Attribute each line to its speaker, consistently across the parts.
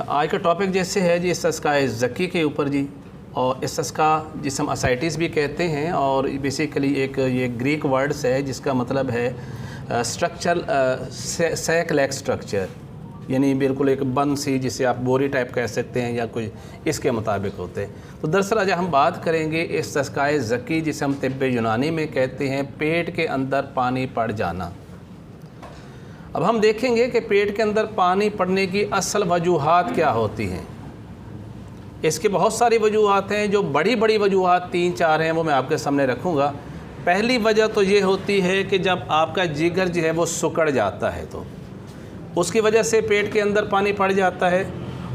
Speaker 1: आज का टॉपिक जैसे है जी इस्तिस्काए ज़की के ऊपर जी, और इस्तिस्का जिसे हम असाइटिस भी कहते हैं, और बेसिकली एक ये ग्रीक वर्ड्स है जिसका मतलब है स्ट्रक्चरल सैक स्ट्रक्चर, यानी बिल्कुल एक बंद सी जिसे आप बोरी टाइप कह सकते हैं या कोई इसके मुताबिक होते हैं। तो दरअसल आज हम बात करेंगे इस्तिस्काए ज़की जिसे हम तिब्ब यूनानी में कहते हैं पेट के अंदर पानी पड़ जाना। अब हम देखेंगे कि पेट के अंदर पानी पड़ने की असल वजूहात क्या होती हैं। इसकी बहुत सारी वजूहात हैं, जो बड़ी बड़ी वजूहात 3-4 हैं वो मैं आपके सामने रखूँगा। पहली वजह तो ये होती है कि जब आपका जिगर जो है वो सिकुड़ जाता है तो उसकी वजह से पेट के अंदर पानी पड़ जाता है।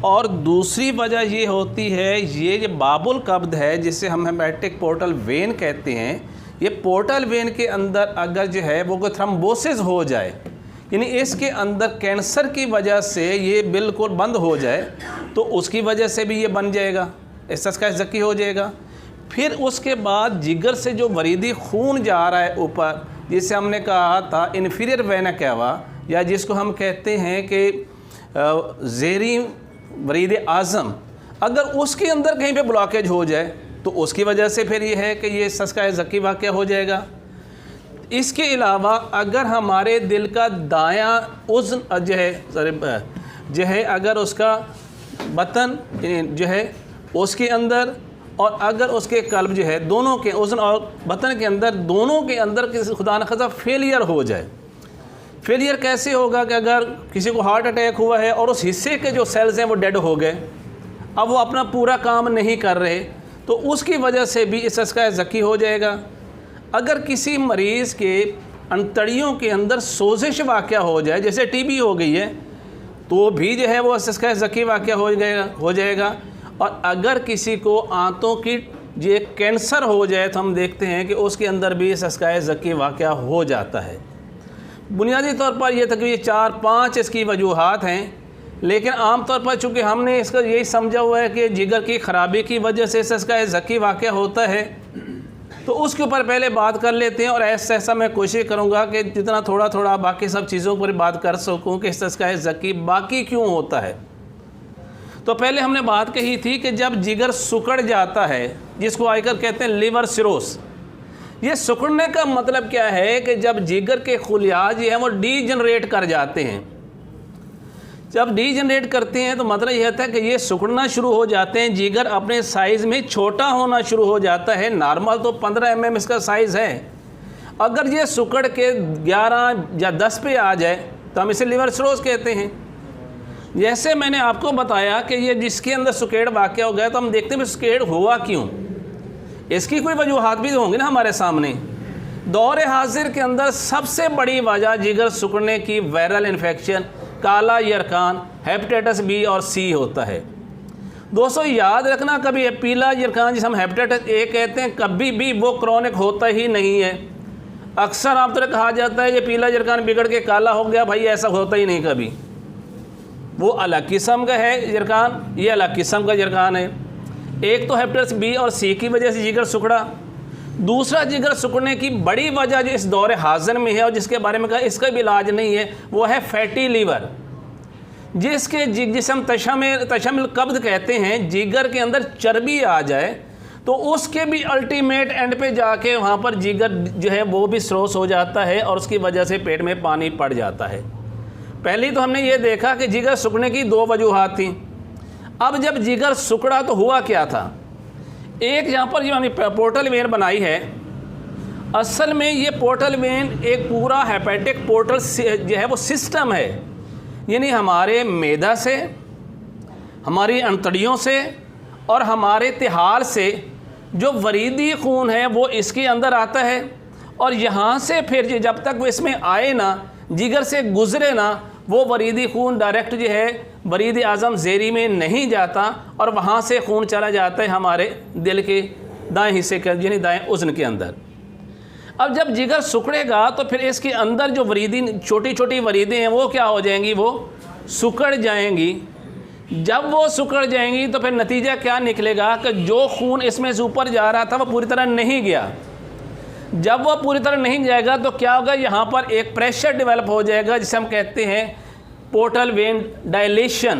Speaker 1: और दूसरी वजह ये होती है, ये जो बाबुल कब्द है जिसे हम हेपेटिक पोर्टल वेन कहते हैं, ये पोर्टल वेन के अंदर अगर जो है वो कोई थ्रोम्बोसिस हो जाए, यानी इसके अंदर कैंसर की वजह से ये बिल्कुल बंद हो जाए, तो उसकी वजह से भी ये बन जाएगा, इस्तिस्काए ज़की हो जाएगा। फिर उसके बाद जिगर से जो वरीदी खून जा रहा है ऊपर, जिसे हमने कहा था इन्फीरियर वेना कैवा, या जिसको हम कहते हैं कि ज़ेरी वरीद आज़म, अगर उसके अंदर कहीं पे ब्लॉकेज हो जाए तो उसकी वजह से फिर ये है कि ये इस्तिस्काए ज़की वाक़या हो जाएगा। इसके अलावा अगर हमारे दिल का दायां उज़्न जो है अगर उसका बतन जो है उसके अंदर, और अगर उसके कल्ब जो है दोनों के उज़्न और बतन के अंदर दोनों के अंदर किसी खुदा न ख़ास्ता फेलियर हो जाए। फेलियर कैसे होगा कि अगर किसी को हार्ट अटैक हुआ है और उस हिस्से के जो सेल्स हैं वो डेड हो गए, अब वो अपना पूरा काम नहीं कर रहे, तो उसकी वजह से भी इस्तिस्काए ज़की हो जाएगा। अगर किसी मरीज़ के अंतड़ियों के अंदर सोजिश वाक़या हो जाए, जैसे टीबी हो गई है, तो भी जो है वो इस्तिस्काए ज़की वाक़या हो जाएगा। और अगर किसी को आंतों की ये कैंसर हो जाए तो हम देखते हैं कि उसके अंदर भी इस्तिस्काए ज़की वाक़या हो जाता है। बुनियादी तौर पर ये तकरीबन 4-5 इसकी वजूहात हैं, लेकिन आम तौर पर चूँकि हमने इसका यही समझा हुआ है कि जिगर की ख़राबी की वजह से इस्तिस्काए ज़की वाक़या होता है, तो उसके ऊपर पहले बात कर लेते हैं। और ऐसा मैं कोशिश करूंगा कि जितना थोड़ा थोड़ा बाकी सब चीज़ों पर बात कर सकूं कि इस्तिस्काए ज़की बाकी क्यों होता है। तो पहले हमने बात कही थी कि जब जिगर सिकुड़ जाता है, जिसको आजकल कहते हैं लिवर सिरोस, ये सिकुड़ने का मतलब क्या है कि जब जिगर के खुलियात जो हैं वो डीजनरेट कर जाते हैं। जब डीजनरेट करते हैं तो मतलब यह होता है कि ये सिकुड़ना शुरू हो जाते हैं, जिगर अपने साइज़ में छोटा होना शुरू हो जाता है। नॉर्मल तो 15 mm इसका साइज़ है, अगर ये सिकुड़ के 11 या 10 पे आ जाए तो हम इसे लिवर सिरोस कहते हैं। जैसे मैंने आपको बताया कि ये जिसके अंदर सुकेड़ वाक़या हो गया, तो हम देखते हैं सुकेड़ हुआ क्यों, इसकी कोई वजूहात भी होंगी ना हमारे सामने। दौर हाजिर के अंदर सबसे बड़ी वजह जिगर सिकुड़ने की वायरल इन्फेक्शन, काला यरकान, हेपेटाइटिस बी और सी होता है। दोस्तों याद रखना, कभी पीला यरकान जिसे हम हेपेटाइटिस ए कहते हैं, कभी भी वो क्रॉनिक होता ही नहीं है। अक्सर आमतौर कहा जाता है ये पीला यरकान बिगड़ के काला हो गया, भाई ऐसा होता ही नहीं कभी। वो अलग किस्म का है यरकान, ये अलग किस्म का यरकान है। एक तो हेपेटाइटिस बी और सी की वजह से जिगर सिकुड़ा, दूसरा जिगर सिकुड़ने की बड़ी वजह जो इस दौरे हाजिर में है और जिसके बारे में कहा इसका भी इलाज नहीं है, वो है फैटी लीवर, जिसे हम तशमिल कब्द कहते हैं। जिगर के अंदर चर्बी आ जाए तो उसके भी अल्टीमेट एंड पे जाके वहाँ पर जिगर जो है वो भी सिरोस हो जाता है और उसकी वजह से पेट में पानी पड़ जाता है। पहले तो हमने ये देखा कि जिगर सिकुड़ने की 2 वजूहात थी। अब जब जिगर सिकुड़ा तो हुआ क्या था, एक यहाँ पर जो हमने पोर्टल वेन बनाई है, असल में ये पोर्टल वेन एक पूरा हेपेटिक पोर्टल जो है वो सिस्टम है, यानी हमारे मैदा से, हमारी अंतड़ियों से और हमारे तिहाल से जो वरीदी खून है वो इसके अंदर आता है, और यहाँ से फिर जब तक वो इसमें आए ना, जिगर से गुज़रे ना, वो वरीदी खून डायरेक्ट जो है वरीद आज़म ज़ेरी में नहीं जाता और वहाँ से खून चला जाता है हमारे दिल के दाएं हिस्से के, यानी दाएं उज़्न के अंदर। अब जब जिगर सिकुड़ेगा तो फिर इसके अंदर जो वरीदी छोटी छोटी वरीदें हैं वो क्या हो जाएंगी, वो सिकुड़ जाएंगी। जब वो सिकुड़ जाएंगी तो फिर नतीजा क्या निकलेगा कि जो खून इसमें से ऊपर जा रहा था वो पूरी तरह नहीं गया। जब वो पूरी तरह नहीं जाएगा तो क्या होगा, यहाँ पर एक प्रेशर डेवलप हो जाएगा जिसे हम कहते हैं पोर्टल वेन डायलेशन।